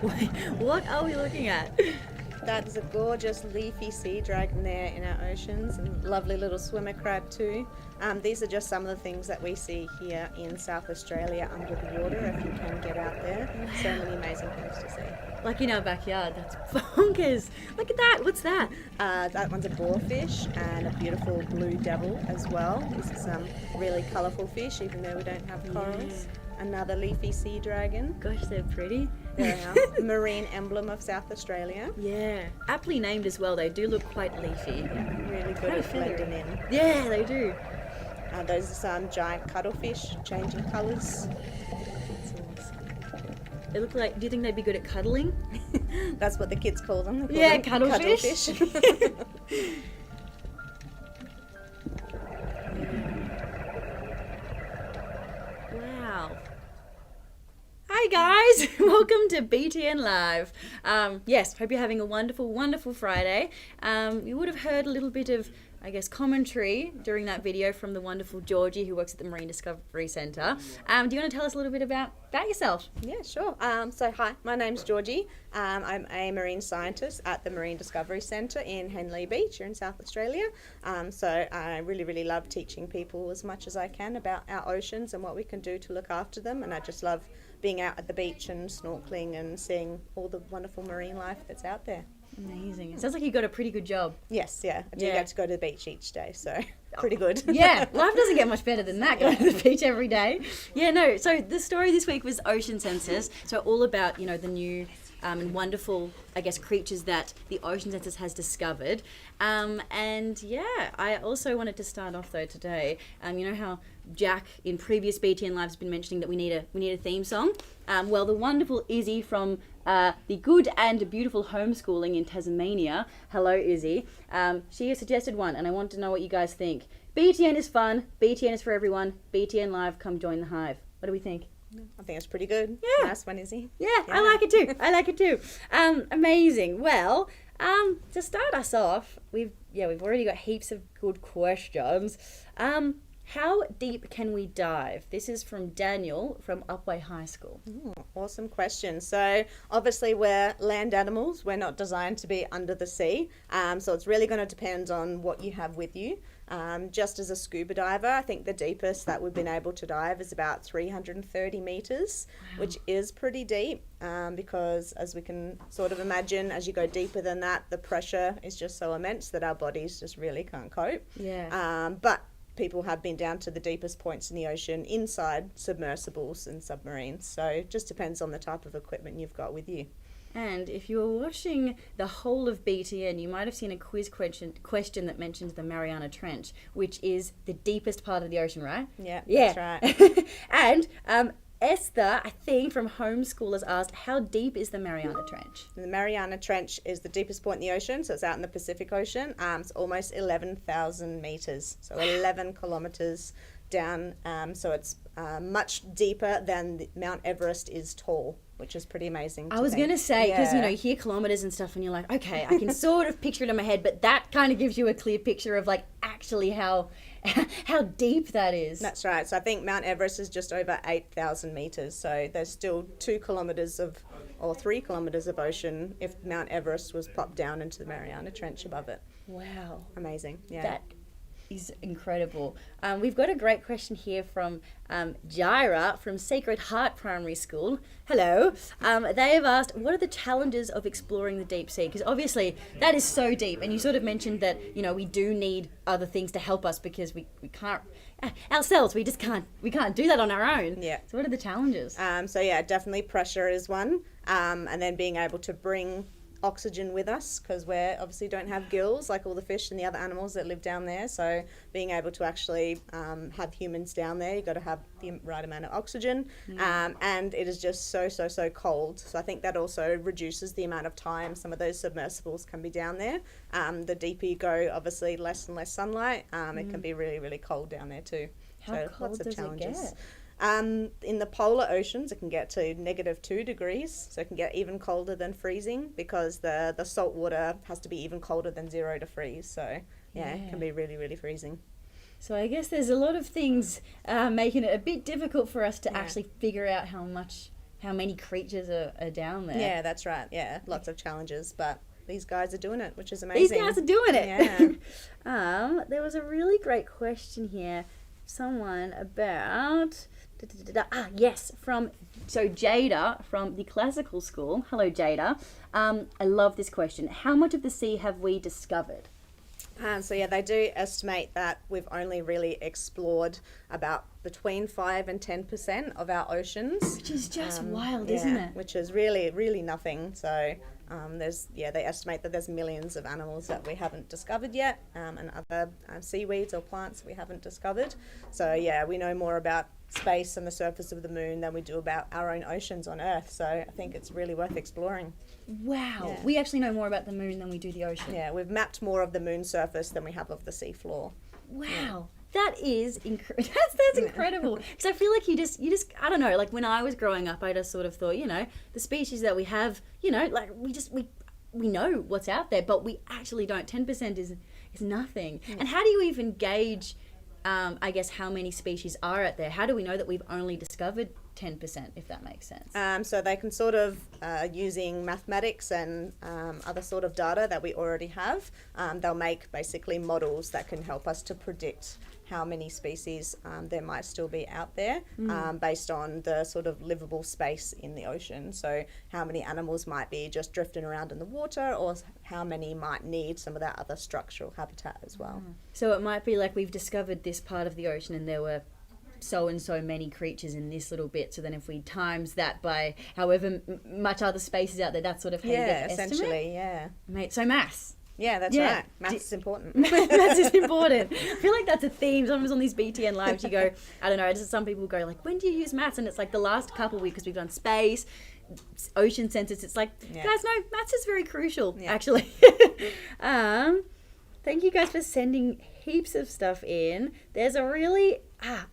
Wait, what are we looking at? That is a gorgeous leafy sea dragon there in our oceans, and lovely little swimmer crab too. These are just some of the things that we see here in South Australia under the water if you can get out there. So many amazing things to see. Like in our backyard. That's bonkers. Look at that. What's that? That one's a boarfish and a beautiful blue devil as well. These are some really colourful fish, even though we don't have corals. Another leafy sea dragon. Gosh, they're pretty. There we are. Marine emblem of South Australia. Yeah. Aptly named as well. They do look quite leafy. Really good at blending in. Yeah, they do. Those are some giant cuttlefish, changing colours. That's awesome. They look like, do you think they'd be good at cuddling? That's what the kids call them. They call Yeah, them cuttlefish. Wow. Hi guys, welcome to BTN Live. Yes, hope you're having a wonderful, wonderful Friday. You would have heard a little bit of, I guess, commentary during that video from the wonderful Georgie who works at the Marine Discovery Centre. Do you want to tell us a little bit about yourself? Yeah, sure. So hi, my name's Georgie. I'm a marine scientist at the Marine Discovery Centre in Henley Beach here in South Australia. So I really love teaching people as much as I can about our oceans and what we can do to look after them, and I just love being out at the beach and snorkeling and seeing all the wonderful marine life that's out there. Amazing. It sounds like you got a pretty good job. Yes, yeah. I do get to go to the beach each day, so pretty good. Yeah, life doesn't get much better than that, going to the beach every day. Yeah, no, so the story this week was ocean census, so all about, you know, the new and wonderful, I guess, creatures that the ocean census has discovered. And yeah, I also wanted to start off though today, you know how Jack in previous BTN Lives has been mentioning that we need a theme song? Well, the wonderful Izzy from the good and beautiful homeschooling in Tasmania, hello Izzy, she has suggested one, and I want to know what you guys think. BTN is fun, BTN is for everyone, BTN Live, come join the hive. What do we think? I think it's pretty good. Yeah. Nice one, Izzy. Yeah, I like it too. Amazing. Well, to start us off, we've already got heaps of good questions. How deep can we dive? This is from Daniel from Upwey High School. Awesome question. So obviously we're land animals. We're not designed to be under the sea. So it's really going to depend on what you have with you. Just as a scuba diver, I think the deepest that we've been able to dive is about 330 metres, which is pretty deep because as we can sort of imagine, as you go deeper than that, the pressure is just so immense that our bodies just really can't cope. Yeah. But people have been down to the deepest points in the ocean inside submersibles and submarines. So it just depends on the type of equipment you've got with you. And if you were watching the whole of BTN, you might have seen a quiz question that mentions the Mariana Trench, which is the deepest part of the ocean, right? Yeah, Yeah. that's right. And Esther, I think, from Homeschoolers asked, how deep is the Mariana Trench? The Mariana Trench is the deepest point in the ocean, so it's out in the Pacific Ocean. It's almost 11,000 metres, so 11 kilometres down. So it's much deeper than Mount Everest is tall, which is pretty amazing. I was going to say, because, you know, you hear kilometres and stuff and you're like, okay, I can sort of picture it in my head, but that kind of gives you a clear picture of, like, actually how deep that is. That's right. So I think Mount Everest is just over 8,000 metres. So there's still 2 kilometres or 3 kilometres of ocean if Mount Everest was popped down into the Mariana Trench above it. Wow. Amazing. Yeah. That is incredible. We've got a great question here from Jaira from Sacred Heart Primary School. Hello. They have asked, what are the challenges of exploring the deep sea? Because obviously that is so deep, and you sort of mentioned that, you know, we do need other things to help us because we can't ourselves, we can't do that on our own. Yeah. So what are the challenges? So yeah, definitely pressure is one, and then being able to bring oxygen with us, because we obviously don't have gills like all the fish and the other animals that live down there. So being able to actually have humans down there, you've got to have the right amount of oxygen. And it is just so cold. So I think that also reduces the amount of time some of those submersibles can be down there. The deeper you go, obviously less and less sunlight. It can be really cold down there too. How cold does it get? In the polar oceans, it can get to -2 degrees, so it can get even colder than freezing because the salt water has to be even colder than 0 to freeze. So yeah, it can be really freezing. So I guess there's a lot of things making it a bit difficult for us to actually figure out how how many creatures are down there. Yeah, that's right. Yeah, lots of challenges, but these guys are doing it, which is amazing. These guys are doing it. Yeah. There was a really great question here. Someone about... yes, from Jada from the classical school. Hello, Jada. I love this question. How much of the sea have we discovered? So yeah, they do estimate that we've only really explored about between 5 and 10% of our oceans, Which is just wild, isn't it? Which is really nothing. So they estimate that there's millions of animals that we haven't discovered yet, and other seaweeds or plants we haven't discovered. So yeah, we know more about space and the surface of the moon than we do about our own oceans on Earth. So I think it's really worth exploring. Wow. Yeah. We actually know more about the moon than we do the ocean. Yeah, we've mapped more of the moon surface than we have of the seafloor. Wow. Yeah. That is that's incredible. Because I feel like you just I don't know, like when I was growing up I just sort of thought, the species that we have, like we know what's out there, but we actually don't. 10% is nothing. And how do you even gauge I guess how many species are out there? How do we know that we've only discovered 10%, if that makes sense? So they can sort of, using mathematics and other sort of data that we already have, they'll make basically models that can help us to predict how many species there might still be out there based on the sort of livable space in the ocean. So how many animals might be just drifting around in the water, or how many might need some of that other structural habitat as well. So it might be like we've discovered this part of the ocean and there were so and so many creatures in this little bit, so then if we times that by however much other space is out there, that's sort of how you get the essentially, estimate? yeah. Mate, so maths. Yeah, that's Yeah. right. Maths is important. Maths is important. I feel like that's a theme. Sometimes on these BTN lives you go, I don't know, just some people go like, when do you use maths? And it's like the last couple weeks, because we've done space, ocean census, it's like, guys, no, maths is very crucial, actually. Thank you guys for sending heaps of stuff in. There's a really,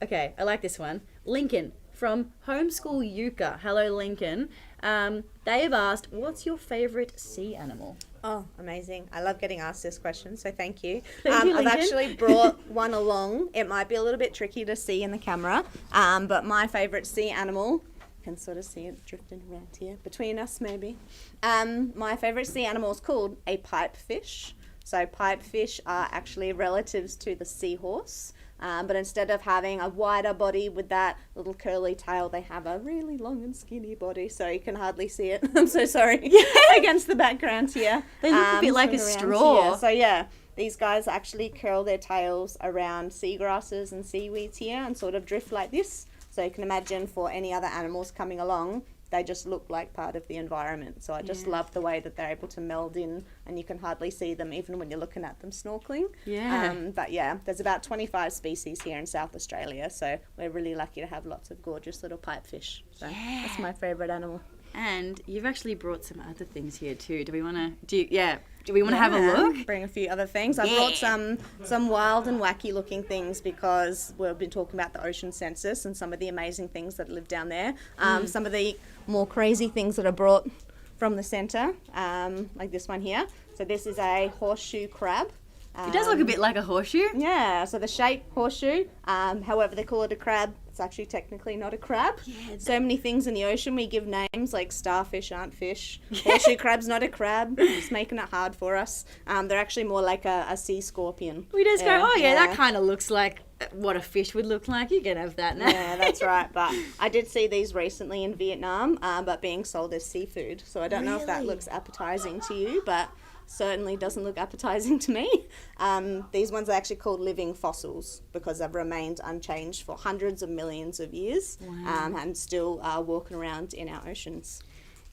okay, I like this one. Lincoln from Homeschool Yucca. Hello, Lincoln. They have asked, what's your favourite sea animal? Oh, amazing. I love getting asked this question, so thank you. Thank you, I've Lincoln. actually brought one along. It might be a little bit tricky to see in the camera, but my favourite sea animal, you can sort of see it drifting around here, between us maybe. My favourite sea animal is called a pipefish. So pipefish are actually relatives to the seahorse. But instead of having a wider body with that little curly tail, they have a really long and skinny body, so you can hardly see it. I'm so sorry. Against the background here. They look a bit like a straw. Here. So yeah, these guys actually curl their tails around seagrasses and seaweeds here and sort of drift like this. So you can imagine for any other animals coming along, they just look like part of the environment. So I just love the way that they're able to meld in, and you can hardly see them even when you're looking at them snorkeling. But yeah, there's about 25 species here in South Australia, so we're really lucky to have lots of gorgeous little pipefish. So that's my favourite animal. And you've actually brought some other things here too. Do we want to have a look? Bring a few other things. I brought some wild and wacky looking things because we've been talking about the ocean census and some of the amazing things that live down there. Some of the more crazy things that are brought from the centre, like this one here. So this is a horseshoe crab. It does look a bit like a horseshoe. Yeah, so the shape, horseshoe, however they call it a crab, it's actually technically not a crab. Yeah, so many things in the ocean we give names, like starfish aren't fish, horseshoe crab's not a crab, just making it hard for us. They're actually more like a sea scorpion. We just go, that kind of looks like what a fish would look like. You can have that now. Yeah, that's right. But I did see these recently in Vietnam, but being sold as seafood. So I don't know if that looks appetizing to you, but certainly doesn't look appetizing to me. These ones are actually called living fossils because they've remained unchanged for hundreds of millions of years. And still are walking around in our oceans.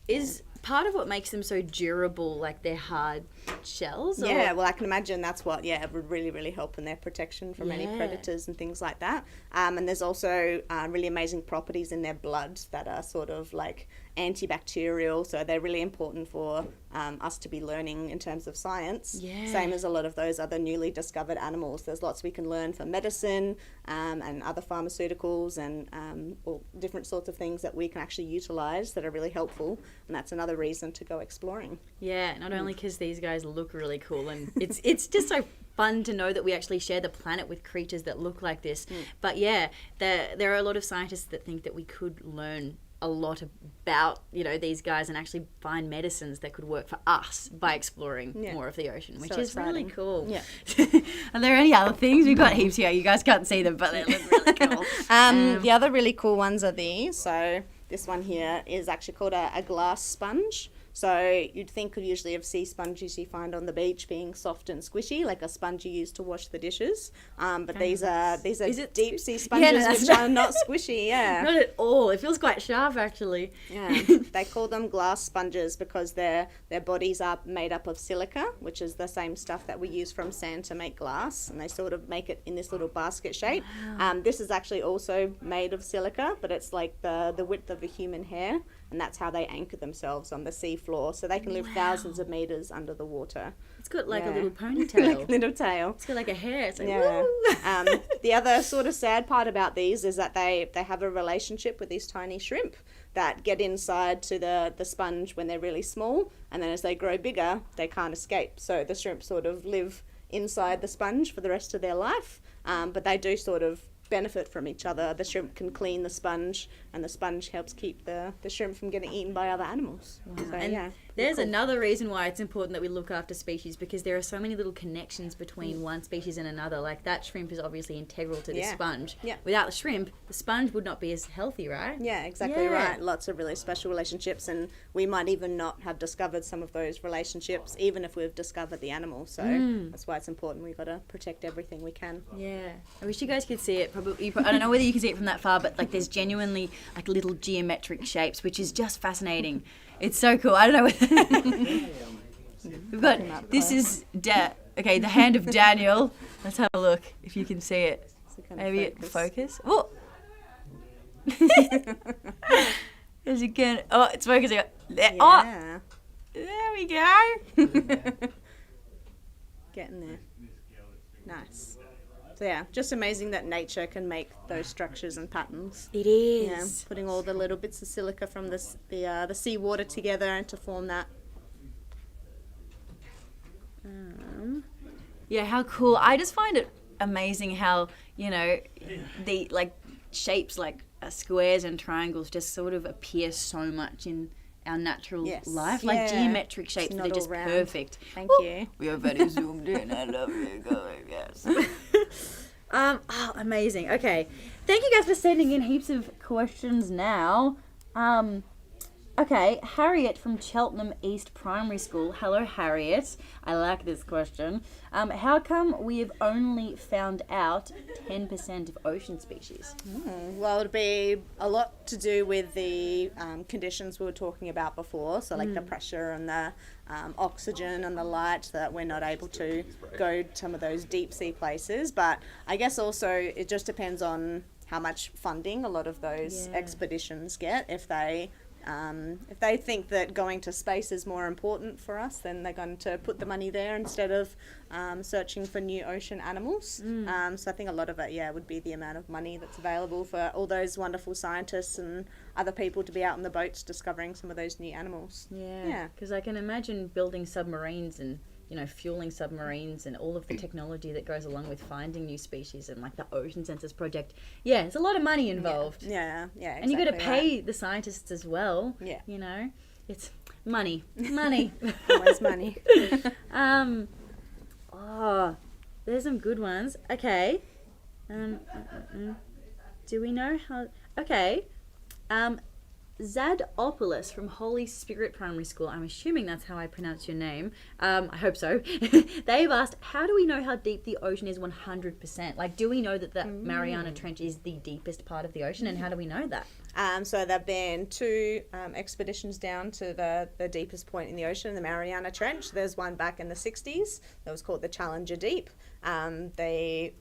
Is part of what makes them so durable, like their hard shells? Yeah, well, I can imagine that's what, it would really, really help in their protection from any predators and things like that. And there's also really amazing properties in their blood that are sort of like antibacterial, so they're really important for us to be learning in terms of science. Same as a lot of those other newly discovered animals. There's lots we can learn for medicine and other pharmaceuticals and or different sorts of things that we can actually utilise that are really helpful, and that's another reason to go exploring. Yeah, not only because these guys look really cool, and it's just so fun to know that we actually share the planet with creatures that look like this. But yeah, there are a lot of scientists that think that we could learn a lot about, you know, these guys and actually find medicines that could work for us by exploring more of the ocean, which is really cool. Yeah. Are there any other things? We've got heaps here. You guys can't see them, but they look really cool. The other really cool ones are these. So this one here is actually called a glass sponge. So you'd think usually of sea sponges you find on the beach being soft and squishy, like a sponge you use to wash the dishes. But these are deep sea sponges which are not squishy. Yeah, not at all. It feels quite sharp, actually. Yeah, they call them glass sponges because their bodies are made up of silica, which is the same stuff that we use from sand to make glass, and they sort of make it in this little basket shape. Wow. This is actually also made of silica, but it's like the width of a human hair, and that's how they anchor themselves on the sea floor, so they can live thousands of meters under the water. It's got like a little ponytail. Like a little tail. It's got like a hair. It's like, woo! The other sort of sad part about these is that they have a relationship with these tiny shrimp that get inside to the sponge when they're really small, and then as they grow bigger, they can't escape. So the shrimp sort of live inside the sponge for the rest of their life, but they do sort of benefit from each other. The shrimp can clean the sponge, and the sponge helps keep the shrimp from getting eaten by other animals. Wow. So, and there's another reason why it's important that we look after species, because there are so many little connections between one species and another. Like that shrimp is obviously integral to this sponge. Yeah. Without the shrimp, the sponge would not be as healthy, right? Yeah, exactly right. Lots of really special relationships, and we might even not have discovered some of those relationships even if we've discovered the animal. So that's why it's important. We've got to protect everything we can. Yeah. I wish you guys could see it. Probably, I don't know whether you can see it from that far, but like there's genuinely like little geometric shapes, which is just fascinating. It's so cool. I don't know whether we've got, this is, okay, the hand of Daniel. Let's have a look if you can see it. Maybe focus. Oh! As you can, it's focusing. There. Yeah. Oh! There we go. Getting there. Nice. So yeah, just amazing that nature can make those structures and patterns. It is. Yeah, putting all the little bits of silica from the seawater together and to form that. Yeah, how cool. I just find it amazing how, you know, the like shapes like squares and triangles just sort of appear so much in our natural life. Like geometric shapes, they're just perfect. Thank you. We are very zoomed in. I love you guys. Yes. Amazing. Okay. Thank you guys for sending in heaps of questions now. Okay, Harriet from Cheltenham East Primary School. Hello, Harriet. I like this question. How come we have only found out 10% of ocean species? Well, it'd be a lot to do with the conditions we were talking about before. So like the pressure and the oxygen and the light, that we're not able to go to some of those deep sea places. But I guess also it just depends on how much funding a lot of those expeditions get. If they think that going to space is more important for us, then they're going to put the money there instead of searching for new ocean animals. So I think a lot of it, would be the amount of money that's available for all those wonderful scientists and other people to be out on the boats discovering some of those new animals. Yeah, because I can imagine building submarines and, you know, fueling submarines and all of the technology that goes along with finding new species and like the Ocean Census Project. Yeah, there's a lot of money involved. Yeah, exactly. And you got to pay the scientists as well. Yeah. You know, it's money. Always money. There's some good ones. Okay. Do we know how? Okay. Zadopoulos from Holy Spirit Primary School. I'm assuming that's how I pronounce your name. I hope so. They've asked, how do we know how deep the ocean is 100%? Like, do we know that the Mariana Trench is the deepest part of the ocean, and how do we know that? So there have been two expeditions down to the deepest point in the ocean, the Mariana Trench. There's one back in the 60s that was called the Challenger Deep. The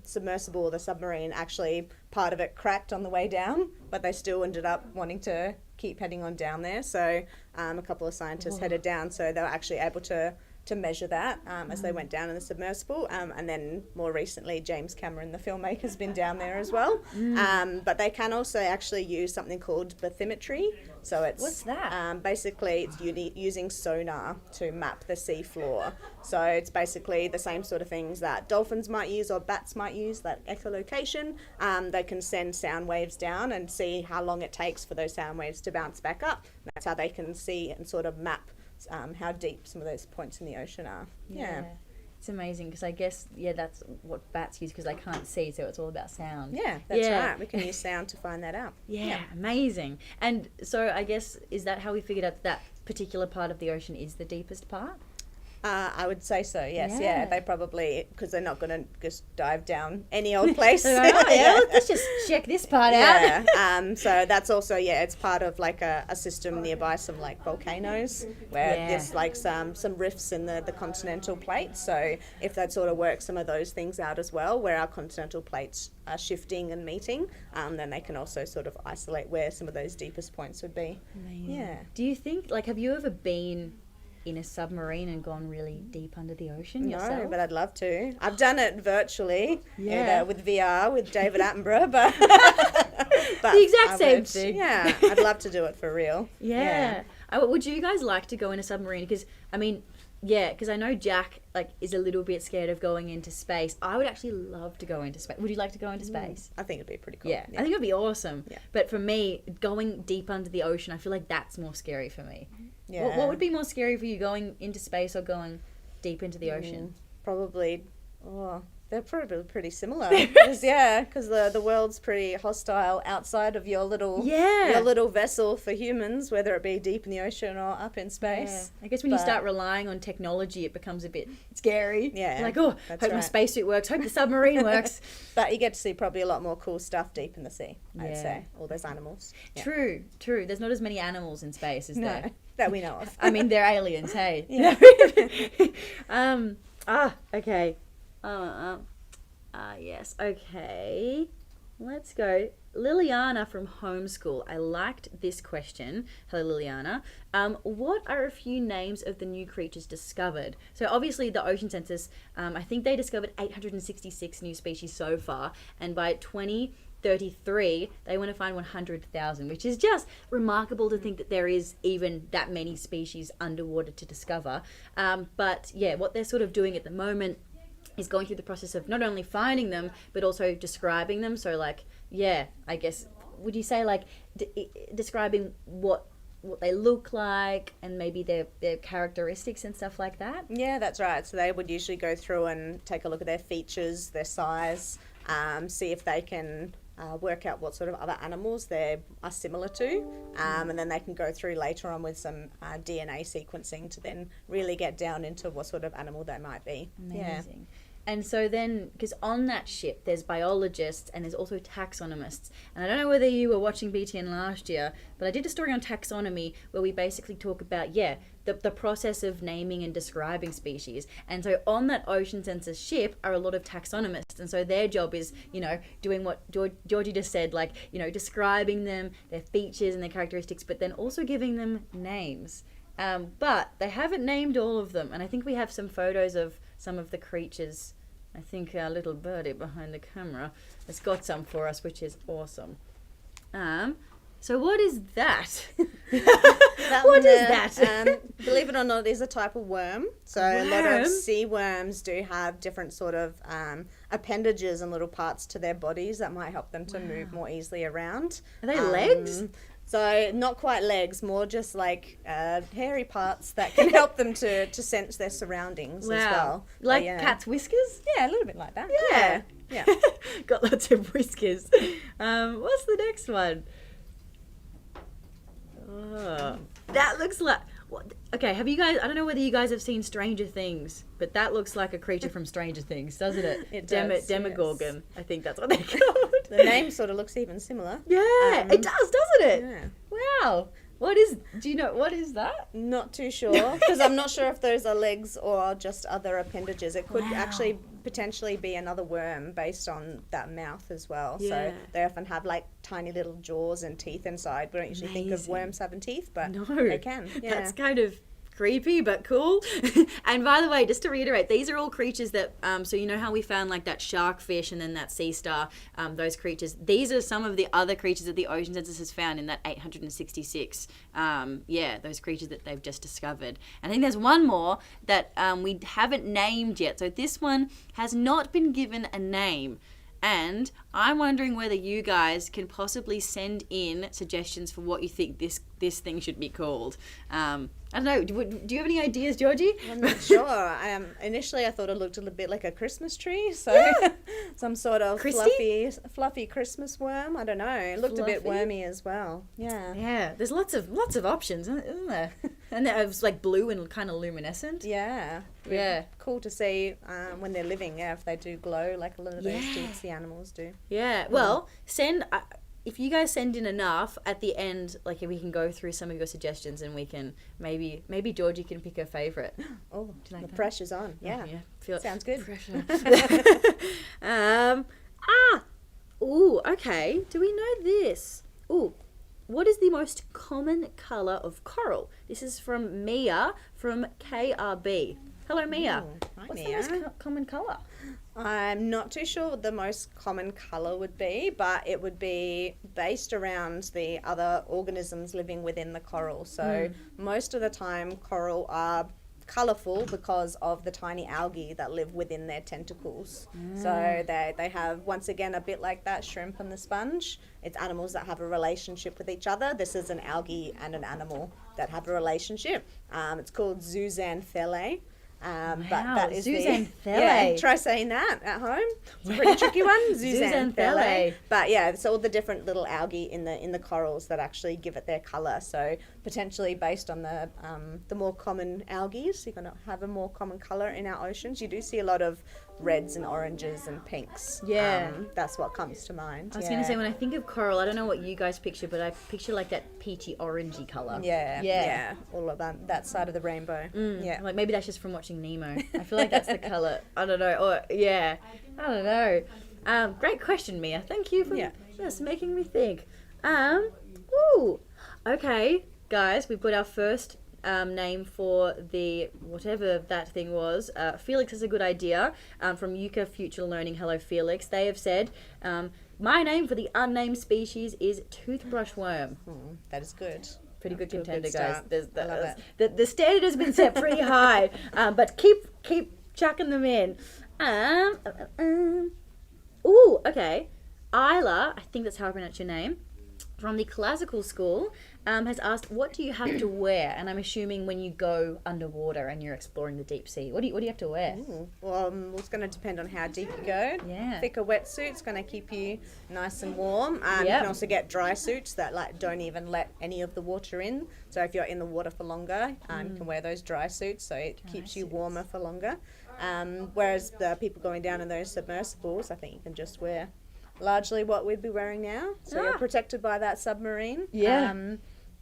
submersible, the submarine, actually part of it cracked on the way down, but they still ended up wanting to keep heading on down there. So a couple of scientists headed down, so they were actually able to to measure that as they went down in the submersible. And then more recently, James Cameron, the filmmaker, has been down there as well. But they can also actually use something called bathymetry. So it's What's that? basically it's using sonar to map the sea floor. So it's basically the same sort of things that dolphins might use or bats might use, like echolocation. They can send sound waves down and see how long it takes for those sound waves to bounce back up. That's how they can see and sort of map how deep some of those points in the ocean are. Yeah. It's amazing because I guess, that's what bats use because they can't see, so it's all about sound. Yeah, that's right. We can use sound to find that out. Yeah, amazing. And so I guess, is that how we figured out that particular part of the ocean is the deepest part? I would say so, yes. Yeah. They probably, because they're not going to just dive down any old place. Let's just check this part out. So that's also, it's part of like a system nearby some like volcanoes where there's like some rifts in the continental plate. So if that sort of works some of those things out as well, where our continental plates are shifting and meeting, then they can also sort of isolate where some of those deepest points would be. Amazing. Yeah. Do you think, like, have you ever been in a submarine and gone really deep under the ocean yourself? No, but I'd love to. I've done it virtually, with VR with David Attenborough, but the exact same thing. Yeah, I'd love to do it for real. Yeah. Would you guys like to go in a submarine? Because because I know Jack is a little bit scared of going into space. I would actually love to go into space. Would you like to go into space? I think it'd be pretty cool. Yeah, I think it'd be awesome. Yeah. But for me, going deep under the ocean, I feel like that's more scary for me. Yeah. What would be more scary for you, going into space or going deep into the ocean? Probably. They're probably pretty similar. Because the world's pretty hostile outside of your little vessel for humans, whether it be deep in the ocean or up in space. Yeah. I guess when you start relying on technology, it becomes a bit scary. Yeah. Like, hope my spacesuit works, hope the submarine works. But you get to see probably a lot more cool stuff deep in the sea, I'd say. All those animals. Yeah. True. There's not as many animals in space, is there? That we know of. I mean, they're aliens, hey? Yeah. Okay. Yes. Okay. Let's go. Liliana from Homeschool. I liked this question. Hello, Liliana. What are a few names of the new creatures discovered? So obviously the ocean census, I think they discovered 866 new species so far, and by 2033 they want to find 100,000, which is just remarkable to think that there is even that many species underwater to discover. But what they're sort of doing at the moment is going through the process of not only finding them but also describing them. So I guess, would you say describing what they look like and maybe their characteristics and stuff like that? Yeah, that's right. So they would usually go through and take a look at their features, their size, see if they can work out what sort of other animals they are similar to, and then they can go through later on with some DNA sequencing to then really get down into what sort of animal they might be. Amazing. And so then, because on that ship, there's biologists and there's also taxonomists. And I don't know whether you were watching BTN last year, but I did a story on taxonomy where we basically talk about, the process of naming and describing species. And so on that ocean census ship are a lot of taxonomists. And so their job is, doing what Georgie just said, describing them, their features and their characteristics, but then also giving them names. But they haven't named all of them. And I think we have some photos of some of the creatures. I think our little birdie behind the camera has got some for us, which is awesome. So what is that? What is that? Believe it or not, it is a type of worm. So a lot of sea worms do have different sort of appendages and little parts to their bodies that might help them to move more easily around. Are they legs? So not quite legs, more just hairy parts that can help them to sense their surroundings as well. Like cat's whiskers? Yeah, a little bit like that. Yeah. Got lots of whiskers. What's the next one? Oh, that looks like... Okay, have you guys... I don't know whether you guys have seen Stranger Things, but that looks like a creature from Stranger Things, doesn't it? It does, Demogorgon. yes. I think that's what they're called. The name sort of looks even similar. Yeah, it does, doesn't it? Yeah. Wow. Do you know, what is that? Not too sure, because I'm not sure if those are legs or just other appendages. It could actually potentially be another worm based on that mouth as well. Yeah. So they often have tiny little jaws and teeth inside. We don't usually think of worms having teeth, but they can. Yeah. That's kind of creepy but cool. And by the way, just to reiterate, these are all creatures that so you know how we found like that shark fish and then that sea star, those creatures, these are some of the other creatures that the ocean census has found in that 866 those creatures that they've just discovered. And I think there's one more that we haven't named yet, so this one has not been given a name. And I'm wondering whether you guys can possibly send in suggestions for what you think this thing should be called. I don't know. Do you have any ideas, Georgie? I'm not sure. Initially, I thought it looked a little bit like a Christmas tree, so some sort of fluffy Christmas worm. I don't know. It looked a bit wormy as well. Yeah. Yeah. There's lots of options, isn't there? And it was like blue and kind of luminescent. Yeah. Yeah. Cool to see when they're living. Yeah, if they do glow like a lot of those deep sea animals do. Yeah. Well, if you guys send in enough at the end, like we can go through some of your suggestions and we can maybe Georgie can pick her favourite. Oh, do you like the that? pressure's on. Yeah. Sounds good. Pressure. Ooh, okay. Do we know this? Ooh. What is the most common colour of coral? This is from Mia from KRB. Hello, Mia. Hi, What's Mia. the most common colour? I'm not too sure what the most common colour would be, but it would be based around the other organisms living within the coral. So most of the time coral are colourful because of the tiny algae that live within their tentacles. So they have, once again, a bit like that shrimp and the sponge. It's animals that have a relationship with each other. This is an algae and an animal that have a relationship. It's called zooxanthellae. But that is zooxanthellae. try saying that at home. It's a pretty tricky one. Zooxanthellae. But yeah, it's all the different little algae in the corals that actually give it their colour. So potentially based on the more common algae, so you're going to have a more common colour in our oceans. You do see a lot of reds and oranges and pinks. Yeah. That's what comes to mind. I was going to say, when I think of coral, I don't know what you guys picture, but I picture like that peachy orangey colour. Yeah. All of that side of the rainbow. Yeah. Like maybe that's just from watching Nemo. I feel like that's the colour. I don't know. Or I don't know. Great question, Mia. Thank you for just making me think. Okay, guys, we've got our first name for the whatever that thing was. Felix has a good idea from Yuka Future Learning. Hello, Felix. They have said, my name for the unnamed species is toothbrush worm. That is good. Pretty good That's a contender, good guys. start. I love it. The standard has been set pretty high, but keep chucking them in. Okay. Isla, I think that's how I pronounce your name, from the classical school, has asked, what do you have to wear? And I'm assuming when you go underwater and you're exploring the deep sea, what do you have to wear? Well, it's going to depend on how deep you go. Yeah. Thicker wetsuit's going to keep you nice and warm. You can also get dry suits that don't even let any of the water in. So if you're in the water for longer, you can wear those dry suits, so it keeps you warmer for longer. Whereas the people going down in those submersibles, I think you can just wear largely what we'd be wearing now. So you're protected by that submarine. Yeah.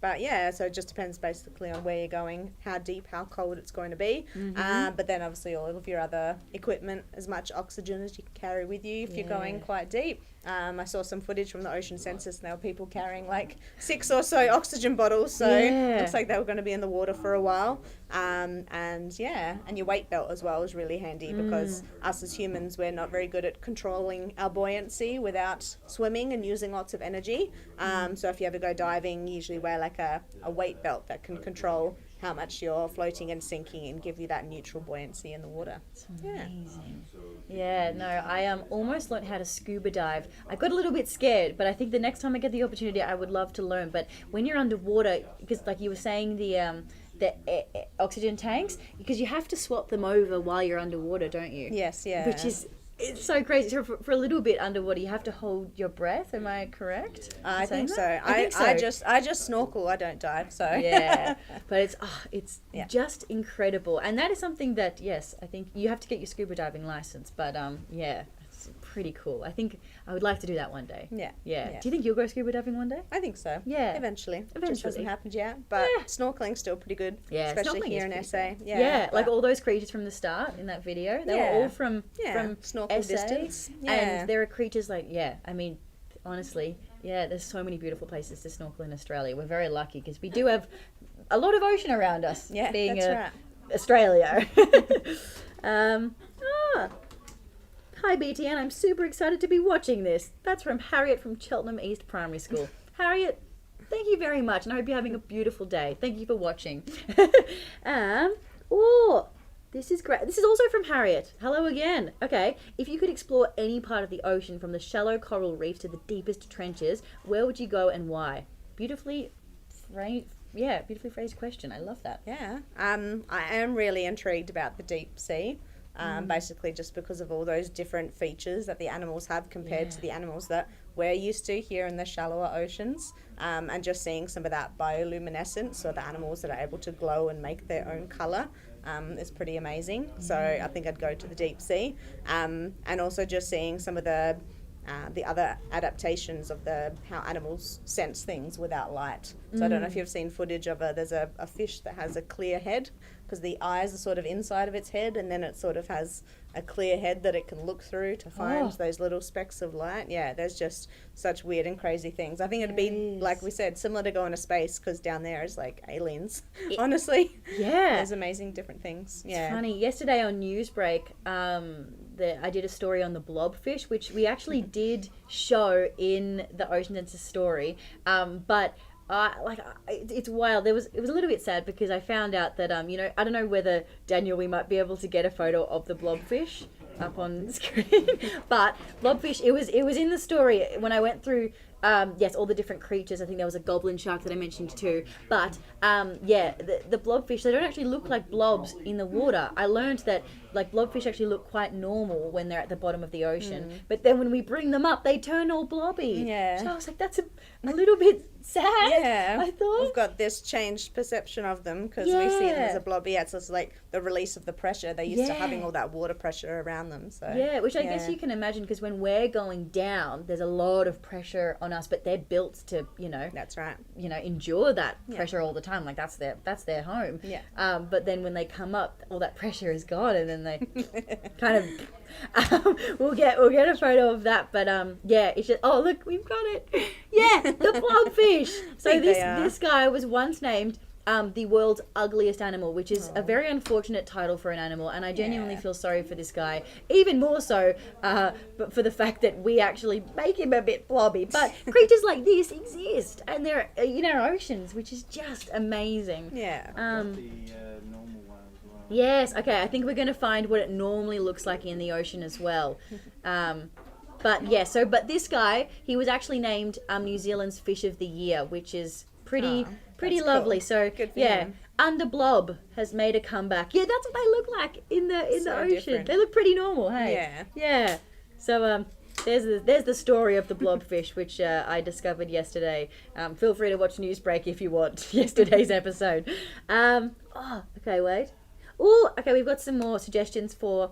But yeah, so it just depends basically on where you're going, how deep, how cold it's going to be. But then obviously all of your other equipment, as much oxygen as you can carry with you if you're going quite deep. I saw some footage from the ocean census, and there were people carrying like 6 or so oxygen bottles. So it looks like they were going to be in the water for a while. And your weight belt as well is really handy because us as humans, we're not very good at controlling our buoyancy without swimming and using lots of energy. So if you ever go diving, you usually wear like a weight belt that can control how much you're floating and sinking and give you that neutral buoyancy in the water. It's amazing. Yeah, no, I almost learned how to scuba dive. I got a little bit scared, but I think the next time I get the opportunity, I would love to learn. But when you're underwater, because like you were saying, the oxygen tanks, because you have to swap them over while you're underwater, don't you? Yes, yeah. Which is... It's so crazy. So for a little bit underwater, you have to hold your breath. Am I correct? I think so. I think so. I just snorkel. I don't dive. So yeah, but it's just incredible, and that is something that I think you have to get your scuba diving license. But it's pretty cool. I think I would like to do that one day. Yeah. Do you think you'll go scuba diving one day? I think so. Yeah. Eventually. It just hasn't happened yet. But snorkeling's still pretty good. Yeah. Especially here in SA. Yeah. Like all those creatures from the start in that video. They were all from snorkel SA, distance. Yeah. And there are creatures like, I mean, honestly, there's so many beautiful places to snorkel in Australia. We're very lucky because we do have a lot of ocean around us. Yeah, being that's right. Australia. um, ah. Hi BTN, I'm super excited to be watching this. That's from Harriet from Cheltenham East Primary School. Harriet, thank you very much, and I hope you're having a beautiful day. Thank you for watching. Oh, this is great. This is also from Harriet. Hello again. Okay, if you could explore any part of the ocean from the shallow coral reefs to the deepest trenches, where would you go and why? Beautifully phrased question. I love that. Yeah. I am really intrigued about the deep sea. Basically just because of all those different features that the animals have compared to the animals that we're used to here in the shallower oceans, and just seeing some of that bioluminescence, or the animals that are able to glow and make their own colour, is pretty amazing. So I think I'd go to the deep sea, and also just seeing some of the other adaptations of how animals sense things without light. So I don't know if you've seen footage of there's a fish that has a clear head, because the eyes are sort of inside of its head, and then it sort of has a clear head that it can look through to find those little specks of light. Yeah, there's just such weird and crazy things. I think it'd be, like we said, similar to going to space, because down there is like aliens, honestly. Yeah. There's amazing different things. Yeah. It's funny. Yesterday on Newsbreak, I did a story on the blobfish, which we actually did show in the Ocean Census story, but it's wild. It was a little bit sad, because I found out that I don't know whether, Daniel, we might be able to get a photo of the blobfish up on the screen, but blobfish, it was in the story when I went through all the different creatures. I think there was a goblin shark that I mentioned too, but the blobfish, they don't actually look like blobs in the water. I learned that like blobfish actually look quite normal when they're at the bottom of the ocean, but then when we bring them up, they turn all blobby. Yeah. So I was like, that's a little bit sad. Yeah, I thought we've got this changed perception of them, because we see them as a blobby. It's just like the release of the pressure. They're used to having all that water pressure around them. So which I guess you can imagine, because when we're going down, there's a lot of pressure on us, but they're built to that's right. Endure that pressure all the time. Like that's their home. Yeah. But then when they come up, all that pressure is gone, and then they kind of we'll get a photo of that. But it's just, oh look, we've got it. Yeah, the blobfish. So this guy was once named the world's ugliest animal, which is a very unfortunate title for an animal, and I genuinely feel sorry for this guy, even more so but for the fact that we actually make him a bit blobby. But creatures like this exist, and they're in our oceans, which is just amazing. Yeah. The normal one as well. Yes, okay, I think we're going to find what it normally looks like in the ocean as well. But this guy, he was actually named New Zealand's Fish of the Year, which is pretty lovely. Cool. So Good for him. Under blob has made a comeback. Yeah, that's what they look like in the ocean. Different. They look pretty normal, hey? Yeah. So there's the story of the blobfish, which I discovered yesterday. Feel free to watch Newsbreak if you want yesterday's episode. Okay, wait. Okay, we've got some more suggestions for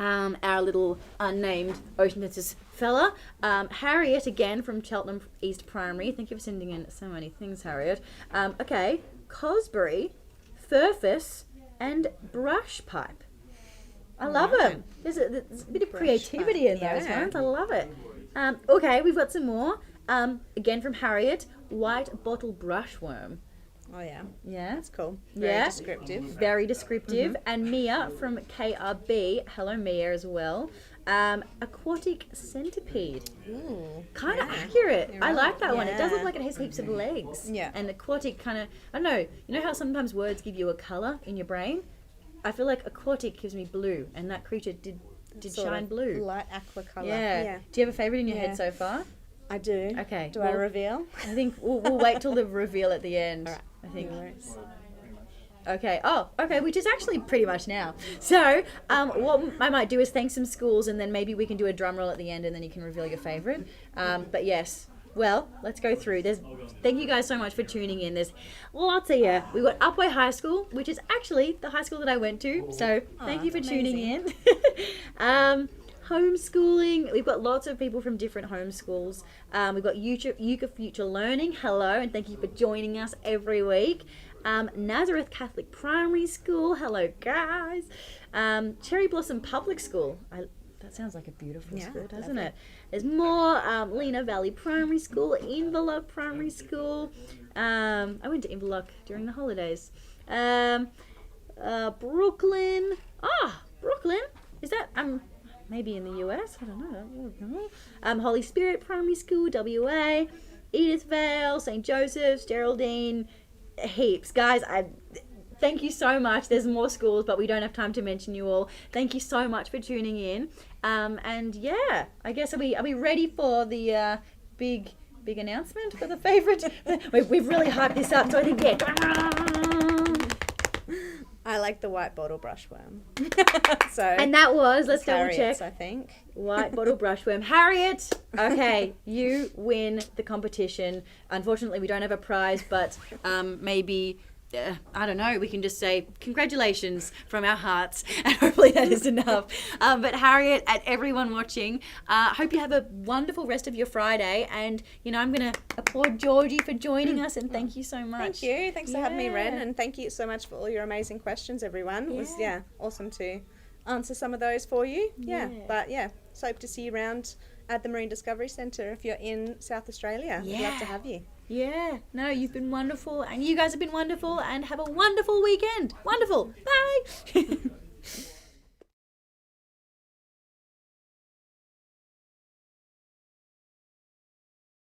our little unnamed Ocean Census fella. Harriet, again, from Cheltenham East Primary. Thank you for sending in so many things, Harriet. Okay, Cosbury, Furfus, and Brush Pipe. I love them. There's a bit of creativity in those ones. I love it. Okay, we've got some more. Again, from Harriet, White Bottle Brushworm. Oh yeah. Yeah. That's cool. Very descriptive. Very descriptive. And Mia from KRB. Hello, Mia, as well. Aquatic centipede. Ooh. Kind of accurate. You're I right. like that one. It does look Yeah. like it has heaps of legs. Yeah. And aquatic kind of, I don't know. You know how sometimes words give you a colour in your brain? I feel like aquatic gives me blue, and that creature did Sort shine of blue. light aqua colour. Yeah. Do you have a favourite in your Yeah. head so far? I do. Okay. Do I reveal? I think we'll wait till the reveal at the end. All right. I think. No worries. Okay. Oh, okay. Which is actually pretty much now. So, what I might do is thank some schools, and then maybe we can do a drum roll at the end, and then you can reveal your favourite. But yes. Well, let's go through. Thank you guys so much for tuning in. There's lots of you. We've got Upway High School, which is actually the high school that I went to. So thank you for tuning in. Homeschooling. We've got lots of people from different homeschools. We've got Yuka Future Learning. Hello, and thank you for joining us every week. Nazareth Catholic Primary School. Hello, guys. Cherry Blossom Public School. That sounds like a beautiful Yeah, school, doesn't lovely. it? There's more Lena Valley Primary School, Inverloch Primary School. I went to Inverloch during the holidays. Brooklyn. Brooklyn. Is that maybe in the US? I don't know. Holy Spirit Primary School, WA. Edithvale, St. Joseph's, Geraldine. Heaps, guys. Thank you so much. There's more schools, but we don't have time to mention you all. Thank you so much for tuning in. And yeah, I guess are we ready for the big announcement for the favourite? We've really hyped this up, so I think I like the white bottle brushworm. So And that was, let's double Harriet's, check. I think. White bottle brushworm. Harriet, okay, you win the competition. Unfortunately, we don't have a prize, but maybe, I don't know, we can just say congratulations from our hearts, and hopefully that is enough. But Harriet, and everyone watching, hope you have a wonderful rest of your Friday, and, I'm going to applaud Georgie for joining us, and thank you so much. Thank you. Thanks for having me, Ren, Yeah. and thank you so much for all your amazing questions, everyone. It was Yeah. awesome to answer some of those for you. Yeah. But so hope to see you around at the Marine Discovery Centre if you're in South Australia. We'd love to have you. Yeah, no, you've been wonderful, and you guys have been wonderful, and have a wonderful weekend. Wonderful. Bye.